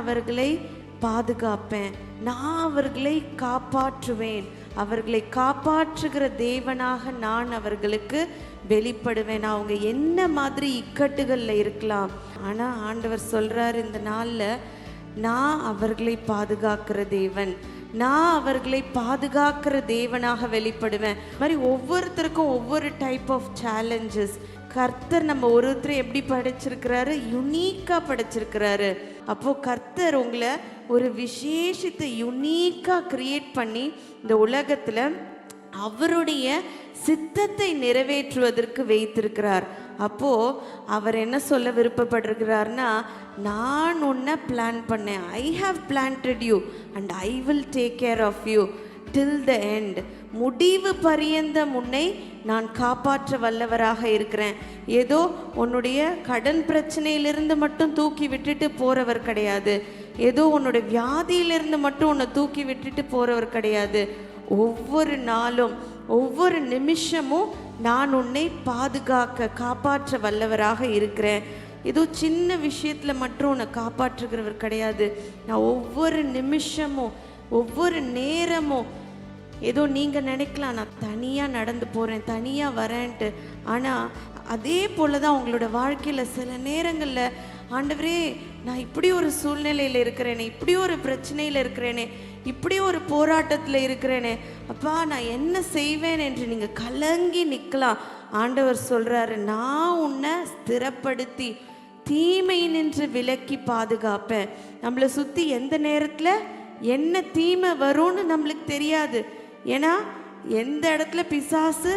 அவர்களை பாதுகாப்பேன், நான் அவர்களை காப்பாற்றுவேன், அவர்களை காப்பாற்றுகிற தேவனாக நான் அவர்களுக்கு வெளிப்படுவேன். அவங்க என்ன மாதிரி இக்கட்டுகளில் இருக்கலாம், ஆனால் ஆண்டவர் சொல்கிறார் இந்த நாளில் நான் அவர்களை பாதுகாக்கிற தேவன், நான் அவர்களை பாதுகாக்கிற தேவனாக வெளிப்படுவேன். மாதிரி ஒவ்வொருத்தருக்கும் ஒவ்வொரு டைப் ஆஃப் சேலஞ்சஸ் கர்த்தர் நம்ம ஒருத்தர் எப்படி படைச்சிருக்கிறாரு, யுனீக்காக படைச்சிருக்கிறாரு. அப்போது கர்த்தர் உங்களை ஒரு விசேஷத்தை யுனீக்காக கிரியேட் பண்ணி இந்த உலகத்தில் அவருடைய சித்தத்தை நிறைவேற்றுவதற்கு வைத்திருக்கிறார். அப்போது அவர் என்ன சொல்ல விருப்பப்பட்டிருக்கிறார்னா, நான் உன்னை பிளான் பண்ணேன், I have planted you and I will take care of you till the end. முடிவு பரியந்தம் உன்னை நான் காப்பாற்ற வல்லவராக இருக்கிறேன். ஏதோ உன்னுடைய கடன் பிரச்சனையிலிருந்து மட்டும் தூக்கி விட்டுட்டு போகிறவர் கிடையாது, ஏதோ உன்னுடைய வியாதியிலிருந்து மட்டும் உன்னை தூக்கி விட்டுட்டு போகிறவர் கிடையாது. ஒவ்வொரு நாளும் ஒவ்வொரு நிமிஷமும் நான் உன்னை பாதுகாக்க காப்பாற்ற வல்லவராக இருக்கிறேன். ஏதோ சின்ன விஷயத்தில் மட்டும் உன்னை காப்பாற்றுகிறவர் கிடையாது. நான் ஒவ்வொரு நிமிஷமும் ஒவ்வொரு நேரமும் ஏதோ நீங்கள் நினைக்கலாம் நான் தனியாக நடந்து போகிறேன், தனியாக வரேன்ட்டு. ஆனால் அதே போல் தான் உங்களோட வாழ்க்கையில் சில நேரங்களில் ஆண்டவரே நான் இப்படி ஒரு சூழ்நிலையில் இருக்கிறேனே, இப்படி ஒரு பிரச்சனையில் இருக்கிறேனே, இப்படி ஒரு போராட்டத்தில் இருக்கிறேனே, அப்பா நான் என்ன செய்வேன் என்று நீங்கள் கலங்கி நிற்கலாம். ஆண்டவர் சொல்கிறாரு, நான் உன்னை ஸ்திரப்படுத்தி தீமை நின்று விலக்கி பாதுகாப்பேன். நம்மளை சுற்றி எந்த நேரத்தில் என்ன தீமை வரும்னு நம்மளுக்கு தெரியாது. ஏன்னா எந்த இடத்துல பிசாசு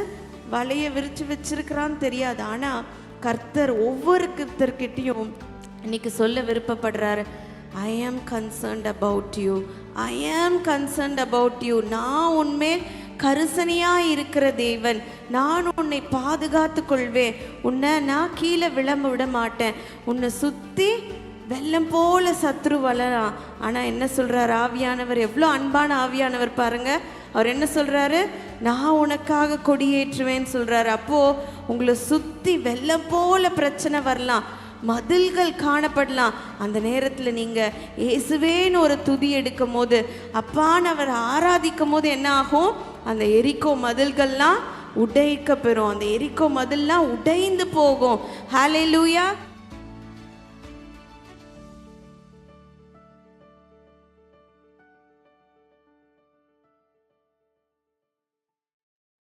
வலைய விரிச்சு வச்சிருக்கிறான்னு தெரியாது. ஆனால் கர்த்தர் ஒவ்வொருத்தர்கிட்டையும் இன்னைக்கு சொல்ல விருப்பப்படுறாரு, ஐ ஆம் கன்சர்ன்ட் அபவுட் யூ, ஐ ஆம் கன்சர்ன்ட் அபவுட் யூ. நான் உன்மேல் கரிசனையாக இருக்கிற தேவன், நான் உன்னை பாதுகாத்து கொள்வேன், உன்னை நான் கீழே விளம்ப விட மாட்டேன். உன்னை சுற்றி வெள்ளம் போல சத்ரு வளரான். ஆனால் என்ன சொல்கிறார் ஆவியானவர், எவ்வளோ அன்பான ஆவியானவர் பாருங்க. அவர் என்ன சொல்கிறாரு, நான் உனக்காக கொடியேற்றுவேன்னு சொல்கிறாரு. அப்போது உங்களை சுற்றி வெள்ளம் போல பிரச்சனை வரலாம், மதில்கள் காணப்படலாம். அந்த நேரத்தில் நீங்கள் இயேசுவேன்னு ஒரு துதி எடுக்கும் போது, அப்பான்னு அவர் ஆராதிக்கும் போது என்ன ஆகும், அந்த எரிக்கோ மதில்கள்லாம் உடைக்க பெறும், அந்த எரிக்கோ மதில்லாம் உடைந்து போகும். ஹல்லேலூயா.